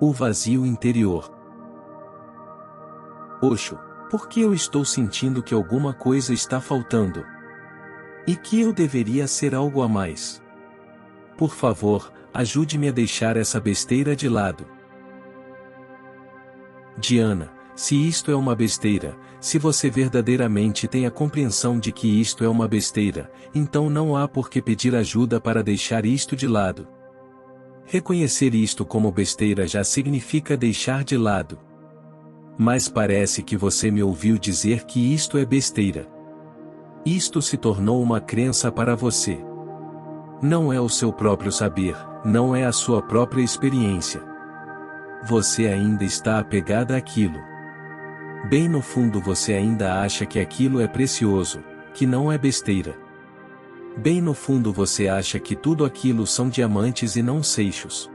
O vazio interior. Osho, por que eu estou sentindo que alguma coisa está faltando? E que eu deveria ser algo a mais? Por favor, ajude-me a deixar essa besteira de lado. Diana, se isto é uma besteira, se você verdadeiramente tem a compreensão de que isto é uma besteira, então não há por que pedir ajuda para deixar isto de lado. Reconhecer isto como besteira já significa deixar de lado. Mas parece que você me ouviu dizer que isto é besteira. Isto se tornou uma crença para você. Não é o seu próprio saber, não é a sua própria experiência. Você ainda está apegada àquilo. Bem no fundo você ainda acha que aquilo é precioso, que não é besteira. Bem no fundo você acha que tudo aquilo são diamantes e não seixos.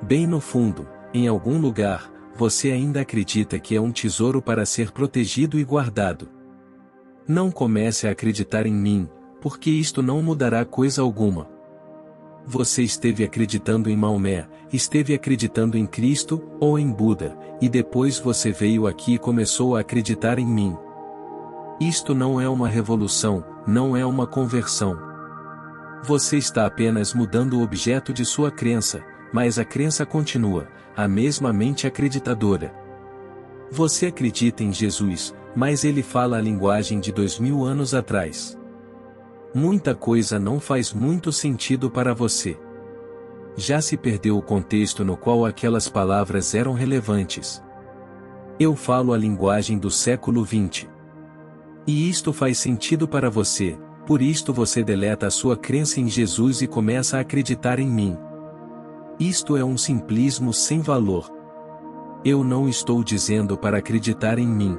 Bem no fundo, em algum lugar, você ainda acredita que é um tesouro para ser protegido e guardado. Não comece a acreditar em mim, porque isto não mudará coisa alguma. Você esteve acreditando em Maomé, esteve acreditando em Cristo, ou em Buda, e depois você veio aqui e começou a acreditar em mim. Isto não é uma revolução, não é uma conversão. Você está apenas mudando o objeto de sua crença, mas a crença continua, a mesma mente acreditadora. Você acredita em Jesus, mas ele fala a linguagem de 2000 anos atrás. Muita coisa não faz muito sentido para você. Já se perdeu o contexto no qual aquelas palavras eram relevantes. Eu falo a linguagem do século XX. E isto faz sentido para você, por isto você deleta a sua crença em Jesus e começa a acreditar em mim. Isto é um simplismo sem valor. Eu não estou dizendo para acreditar em mim.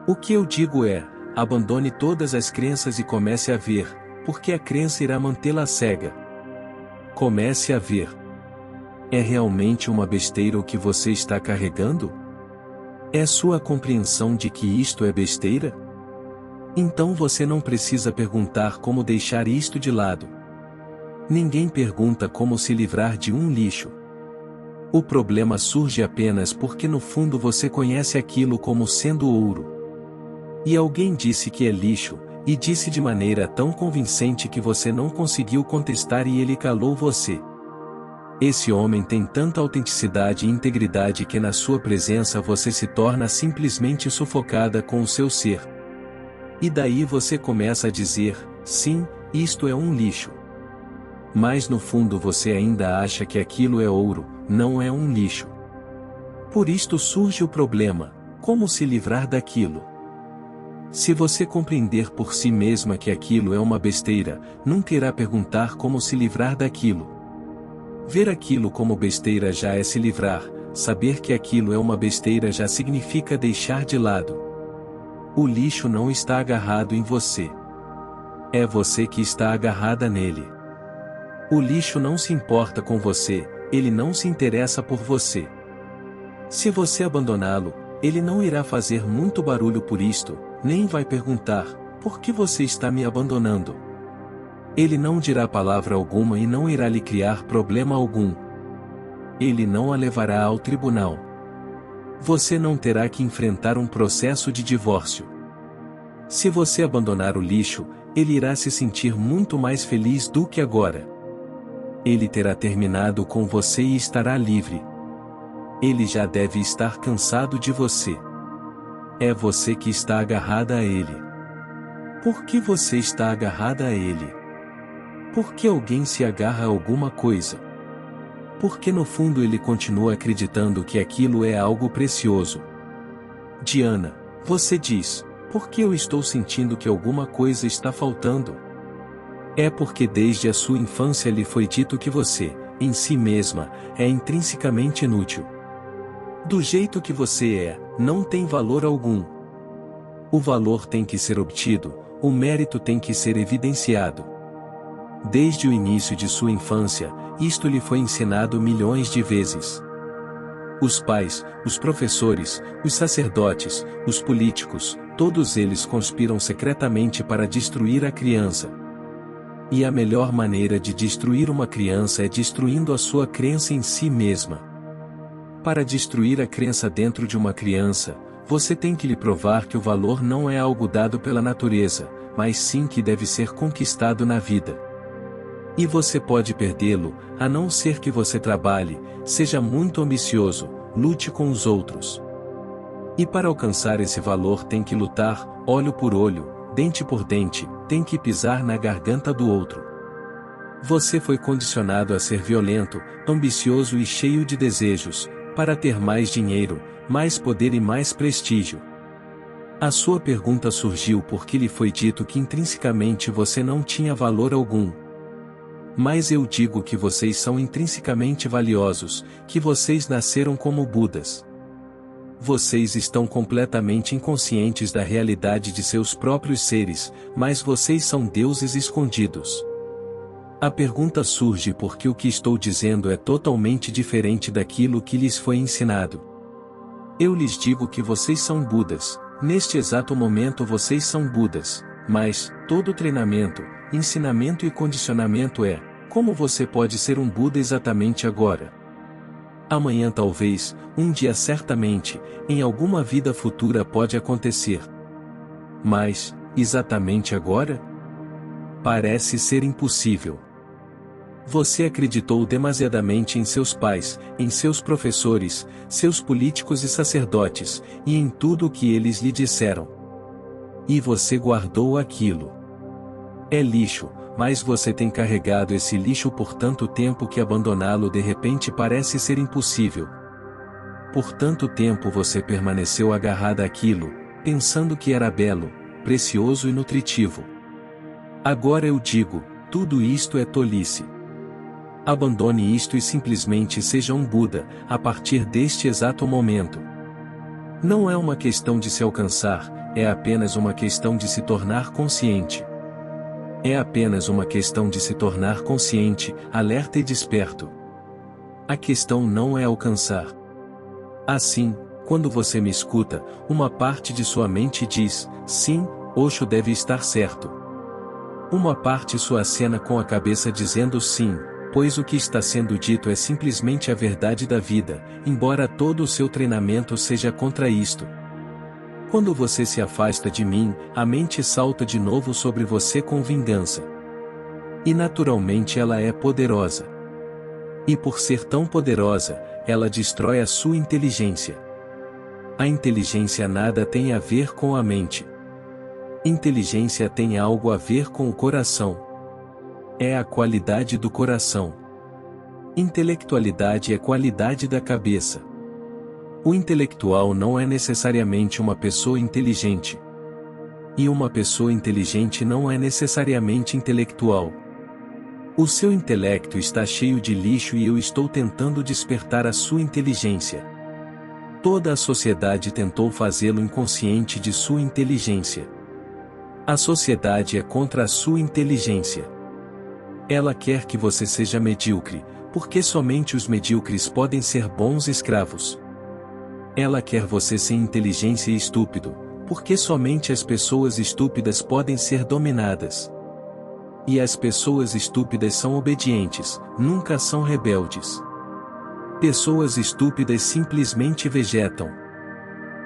O que eu digo é, abandone todas as crenças e comece a ver, porque a crença irá mantê-la cega. Comece a ver. É realmente uma besteira o que você está carregando? É sua compreensão de que isto é besteira? Então você não precisa perguntar como deixar isto de lado. Ninguém pergunta como se livrar de um lixo. O problema surge apenas porque no fundo você conhece aquilo como sendo ouro. E alguém disse que é lixo, e disse de maneira tão convincente que você não conseguiu contestar e ele calou você. Esse homem tem tanta autenticidade e integridade que na sua presença você se torna simplesmente sufocada com o seu ser. E daí você começa a dizer, sim, isto é um lixo. Mas no fundo você ainda acha que aquilo é ouro, não é um lixo. Por isto surge o problema, como se livrar daquilo? Se você compreender por si mesma que aquilo é uma besteira, nunca irá perguntar como se livrar daquilo. Ver aquilo como besteira já é se livrar, saber que aquilo é uma besteira já significa deixar de lado. O lixo não está agarrado em você. É você que está agarrada nele. O lixo não se importa com você, ele não se interessa por você. Se você abandoná-lo, ele não irá fazer muito barulho por isto, nem vai perguntar, por que você está me abandonando? Ele não dirá palavra alguma e não irá lhe criar problema algum. Ele não a levará ao tribunal. Você não terá que enfrentar um processo de divórcio. Se você abandonar o lixo, ele irá se sentir muito mais feliz do que agora. Ele terá terminado com você e estará livre. Ele já deve estar cansado de você. É você que está agarrada a ele. Por que você está agarrada a ele? Por que alguém se agarra a alguma coisa? Porque no fundo ele continua acreditando que aquilo é algo precioso. Diana, você diz, por que eu estou sentindo que alguma coisa está faltando? É porque desde a sua infância lhe foi dito que você, em si mesma, é intrinsecamente inútil. Do jeito que você é, não tem valor algum. O valor tem que ser obtido, o mérito tem que ser evidenciado. Desde o início de sua infância, isto lhe foi ensinado milhões de vezes. Os pais, os professores, os sacerdotes, os políticos, todos eles conspiram secretamente para destruir a criança. E a melhor maneira de destruir uma criança é destruindo a sua crença em si mesma. Para destruir a crença dentro de uma criança, você tem que lhe provar que o valor não é algo dado pela natureza, mas sim que deve ser conquistado na vida. E você pode perdê-lo, a não ser que você trabalhe, seja muito ambicioso, lute com os outros. E para alcançar esse valor tem que lutar, olho por olho, dente por dente, tem que pisar na garganta do outro. Você foi condicionado a ser violento, ambicioso e cheio de desejos, para ter mais dinheiro, mais poder e mais prestígio. A sua pergunta surgiu porque lhe foi dito que intrinsecamente você não tinha valor algum. Mas eu digo que vocês são intrinsecamente valiosos, que vocês nasceram como Budas. Vocês estão completamente inconscientes da realidade de seus próprios seres, mas vocês são deuses escondidos. A pergunta surge porque o que estou dizendo é totalmente diferente daquilo que lhes foi ensinado. Eu lhes digo que vocês são Budas, neste exato momento vocês são Budas, mas, todo treinamento, ensinamento e condicionamento é, como você pode ser um Buda exatamente agora? Amanhã talvez, um dia certamente, em alguma vida futura pode acontecer. Mas, exatamente agora? Parece ser impossível. Você acreditou demasiadamente em seus pais, em seus professores, seus políticos e sacerdotes, e em tudo o que eles lhe disseram. E você guardou aquilo. É lixo, mas você tem carregado esse lixo por tanto tempo que abandoná-lo de repente parece ser impossível. Por tanto tempo você permaneceu agarrado àquilo, pensando que era belo, precioso e nutritivo. Agora eu digo, tudo isto é tolice. Abandone isto e simplesmente seja um Buda, a partir deste exato momento. Não é uma questão de se alcançar, é apenas uma questão de se tornar consciente. É apenas uma questão de se tornar consciente, alerta e desperto. A questão não é alcançar. Assim, quando você me escuta, uma parte de sua mente diz, sim, Osho deve estar certo. Uma parte sua acena com a cabeça dizendo sim, pois o que está sendo dito é simplesmente a verdade da vida, embora todo o seu treinamento seja contra isto. Quando você se afasta de mim, a mente salta de novo sobre você com vingança. E naturalmente ela é poderosa. E por ser tão poderosa, ela destrói a sua inteligência. A inteligência nada tem a ver com a mente. Inteligência tem algo a ver com o coração. É a qualidade do coração. Intelectualidade é qualidade da cabeça. O intelectual não é necessariamente uma pessoa inteligente. E uma pessoa inteligente não é necessariamente intelectual. O seu intelecto está cheio de lixo e eu estou tentando despertar a sua inteligência. Toda a sociedade tentou fazê-lo inconsciente de sua inteligência. A sociedade é contra a sua inteligência. Ela quer que você seja medíocre, porque somente os medíocres podem ser bons escravos. Ela quer você sem inteligência e estúpido, porque somente as pessoas estúpidas podem ser dominadas. E as pessoas estúpidas são obedientes, nunca são rebeldes. Pessoas estúpidas simplesmente vegetam.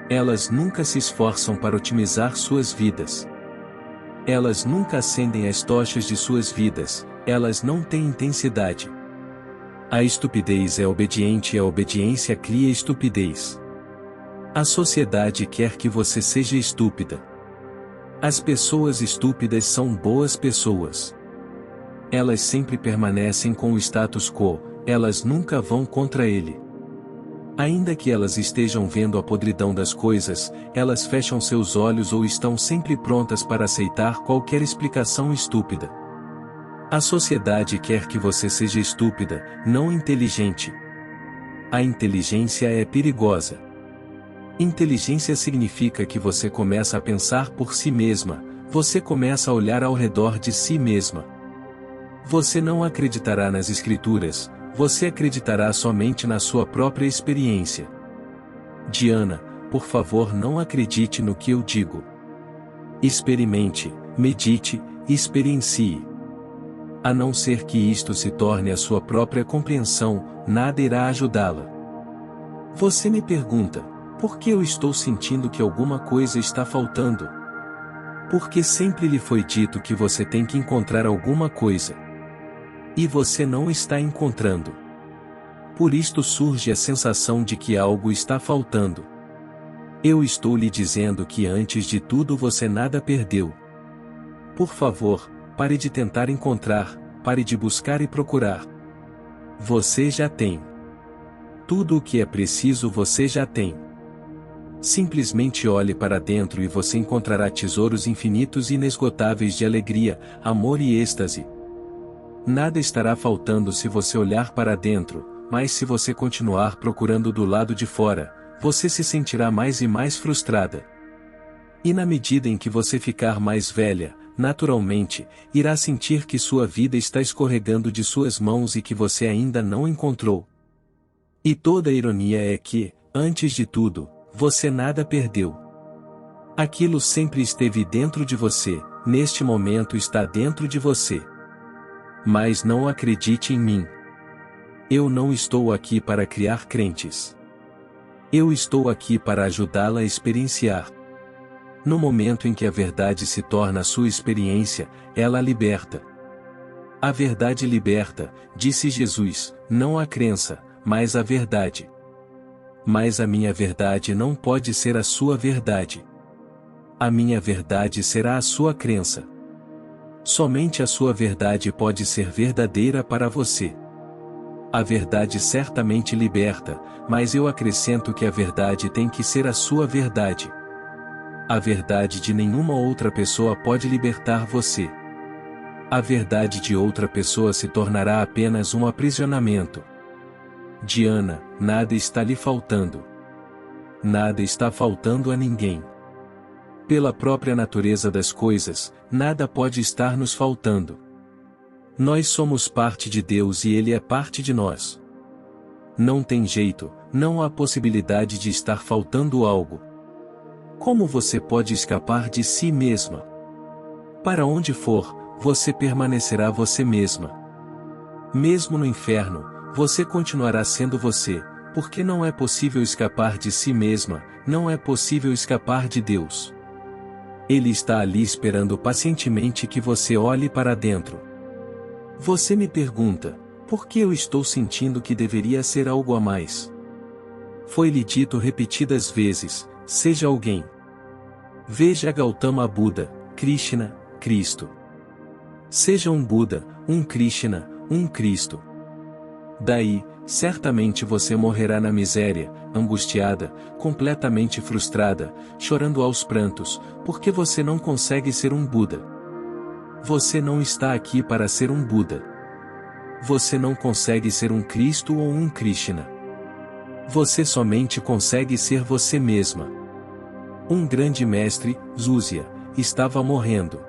Elas nunca se esforçam para otimizar suas vidas. Elas nunca acendem as tochas de suas vidas, elas não têm intensidade. A estupidez é obediente e a obediência cria estupidez. A sociedade quer que você seja estúpida. As pessoas estúpidas são boas pessoas. Elas sempre permanecem com o status quo, elas nunca vão contra ele. Ainda que elas estejam vendo a podridão das coisas, elas fecham seus olhos ou estão sempre prontas para aceitar qualquer explicação estúpida. A sociedade quer que você seja estúpida, não inteligente. A inteligência é perigosa. Inteligência significa que você começa a pensar por si mesma, você começa a olhar ao redor de si mesma. Você não acreditará nas escrituras, você acreditará somente na sua própria experiência. Diana, por favor, não acredite no que eu digo. Experimente, medite, experiencie. A não ser que isto se torne a sua própria compreensão, nada irá ajudá-la. Você me pergunta, por que eu estou sentindo que alguma coisa está faltando? Porque sempre lhe foi dito que você tem que encontrar alguma coisa. E você não está encontrando. Por isto surge a sensação de que algo está faltando. Eu estou lhe dizendo que antes de tudo você nada perdeu. Por favor, pare de tentar encontrar, pare de buscar e procurar. Você já tem. Tudo o que é preciso você já tem. Simplesmente olhe para dentro e você encontrará tesouros infinitos e inesgotáveis de alegria, amor e êxtase. Nada estará faltando se você olhar para dentro, mas se você continuar procurando do lado de fora, você se sentirá mais e mais frustrada. E na medida em que você ficar mais velha, naturalmente, irá sentir que sua vida está escorregando de suas mãos e que você ainda não encontrou. E toda a ironia é que, antes de tudo, você nada perdeu. Aquilo sempre esteve dentro de você, neste momento está dentro de você. Mas não acredite em mim. Eu não estou aqui para criar crentes. Eu estou aqui para ajudá-la a experienciar. No momento em que a verdade se torna a sua experiência, ela a liberta. A verdade liberta, disse Jesus, não a crença, mas a verdade. Mas a minha verdade não pode ser a sua verdade. A minha verdade será a sua crença. Somente a sua verdade pode ser verdadeira para você. A verdade certamente liberta, mas eu acrescento que a verdade tem que ser a sua verdade. A verdade de nenhuma outra pessoa pode libertar você. A verdade de outra pessoa se tornará apenas um aprisionamento. Diana, nada está lhe faltando. Nada está faltando a ninguém. Pela própria natureza das coisas, nada pode estar nos faltando. Nós somos parte de Deus e Ele é parte de nós. Não tem jeito, não há possibilidade de estar faltando algo. Como você pode escapar de si mesma? Para onde for, você permanecerá você mesma. Mesmo no inferno, você continuará sendo você, porque não é possível escapar de si mesma, não é possível escapar de Deus. Ele está ali esperando pacientemente que você olhe para dentro. Você me pergunta, por que eu estou sentindo que deveria ser algo a mais? Foi-lhe dito repetidas vezes, seja alguém. Veja Gautama Buda, Krishna, Cristo. Seja um Buda, um Krishna, um Cristo. Daí, certamente você morrerá na miséria, angustiada, completamente frustrada, chorando aos prantos, porque você não consegue ser um Buda. Você não está aqui para ser um Buda. Você não consegue ser um Cristo ou um Krishna. Você somente consegue ser você mesma. Um grande mestre, Zúzia, estava morrendo.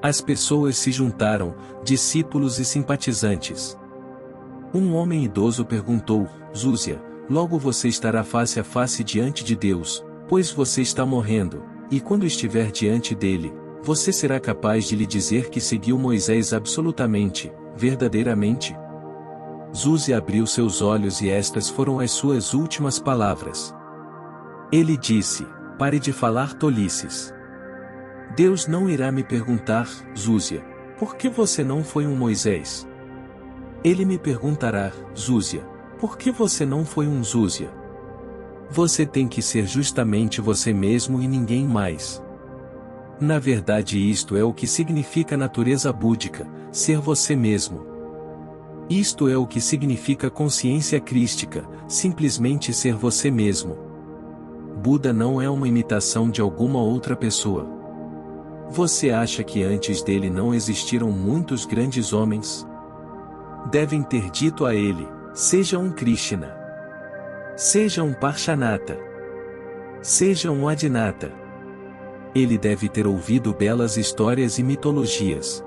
As pessoas se juntaram, discípulos e simpatizantes. Um homem idoso perguntou, Zúzia, logo você estará face a face diante de Deus, pois você está morrendo, e quando estiver diante dele, você será capaz de lhe dizer que seguiu Moisés absolutamente, verdadeiramente? Zúzia abriu seus olhos e estas foram as suas últimas palavras. Ele disse, pare de falar tolices. Deus não irá me perguntar, Zúzia, por que você não foi um Moisés? Ele me perguntará, Zúzia, por que você não foi um Zúzia? Você tem que ser justamente você mesmo e ninguém mais. Na verdade isto é o que significa natureza búdica, ser você mesmo. Isto é o que significa consciência crística, simplesmente ser você mesmo. Buda não é uma imitação de alguma outra pessoa. Você acha que antes dele não existiram muitos grandes homens? Devem ter dito a ele, seja um Krishna. Seja um Parshanatha. Seja um Adinata. Ele deve ter ouvido belas histórias e mitologias.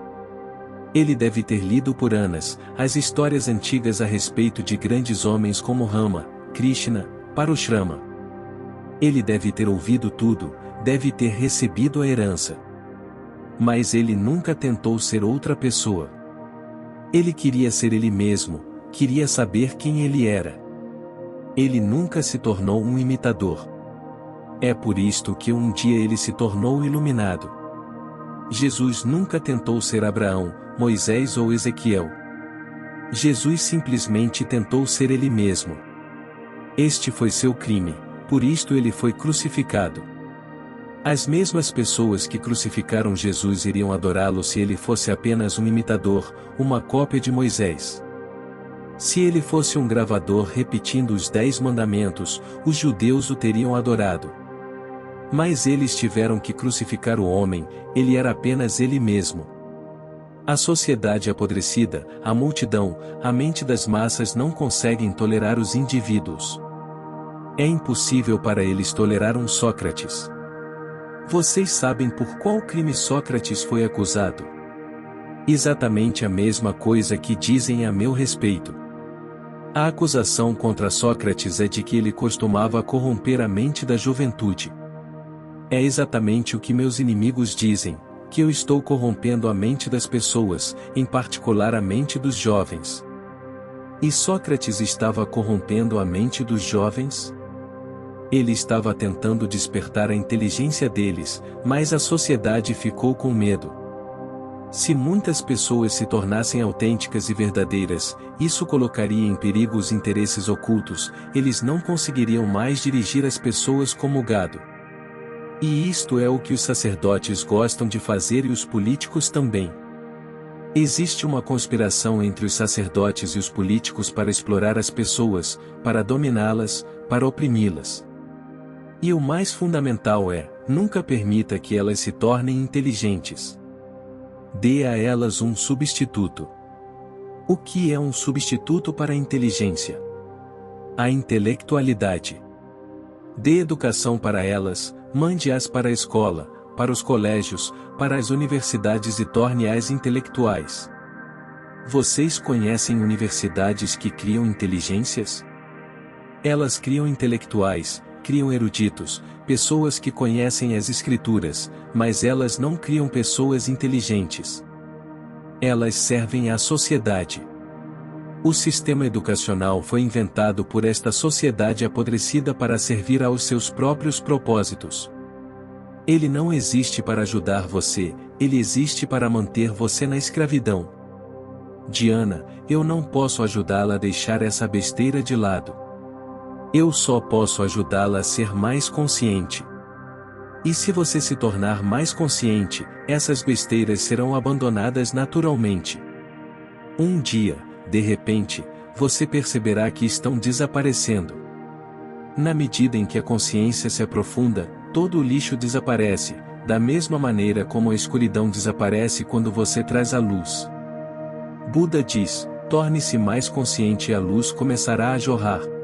Ele deve ter lido Puranas, as histórias antigas a respeito de grandes homens como Rama, Krishna, Parashrama. Ele deve ter ouvido tudo, deve ter recebido a herança. Mas ele nunca tentou ser outra pessoa. Ele queria ser ele mesmo, queria saber quem ele era. Ele nunca se tornou um imitador. É por isto que um dia ele se tornou iluminado. Jesus nunca tentou ser Abraão, Moisés ou Ezequiel. Jesus simplesmente tentou ser ele mesmo. Este foi seu crime, por isto ele foi crucificado. As mesmas pessoas que crucificaram Jesus iriam adorá-lo se ele fosse apenas um imitador, uma cópia de Moisés. Se ele fosse um gravador repetindo os 10 mandamentos, os judeus o teriam adorado. Mas eles tiveram que crucificar o homem, ele era apenas ele mesmo. A sociedade apodrecida, a multidão, a mente das massas não conseguem tolerar os indivíduos. É impossível para eles tolerar um Sócrates. Vocês sabem por qual crime Sócrates foi acusado? Exatamente a mesma coisa que dizem a meu respeito. A acusação contra Sócrates é de que ele costumava corromper a mente da juventude. É exatamente o que meus inimigos dizem, que eu estou corrompendo a mente das pessoas, em particular a mente dos jovens. E Sócrates estava corrompendo a mente dos jovens? Ele estava tentando despertar a inteligência deles, mas a sociedade ficou com medo. Se muitas pessoas se tornassem autênticas e verdadeiras, isso colocaria em perigo os interesses ocultos, eles não conseguiriam mais dirigir as pessoas como gado. E isto é o que os sacerdotes gostam de fazer e os políticos também. Existe uma conspiração entre os sacerdotes e os políticos para explorar as pessoas, para dominá-las, para oprimi-las. E o mais fundamental é, nunca permita que elas se tornem inteligentes. Dê a elas um substituto. O que é um substituto para a inteligência? A intelectualidade. Dê educação para elas, mande-as para a escola, para os colégios, para as universidades e torne-as intelectuais. Vocês conhecem universidades que criam inteligências? Elas criam intelectuais, criam eruditos, pessoas que conhecem as escrituras, mas elas não criam pessoas inteligentes. Elas servem à sociedade. O sistema educacional foi inventado por esta sociedade apodrecida para servir aos seus próprios propósitos. Ele não existe para ajudar você, ele existe para manter você na escravidão. Diana, eu não posso ajudá-la a deixar essa besteira de lado. Eu só posso ajudá-la a ser mais consciente. E se você se tornar mais consciente, essas besteiras serão abandonadas naturalmente. Um dia, de repente, você perceberá que estão desaparecendo. Na medida em que a consciência se aprofunda, todo o lixo desaparece, da mesma maneira como a escuridão desaparece quando você traz a luz. Buda diz: torne-se mais consciente e a luz começará a jorrar.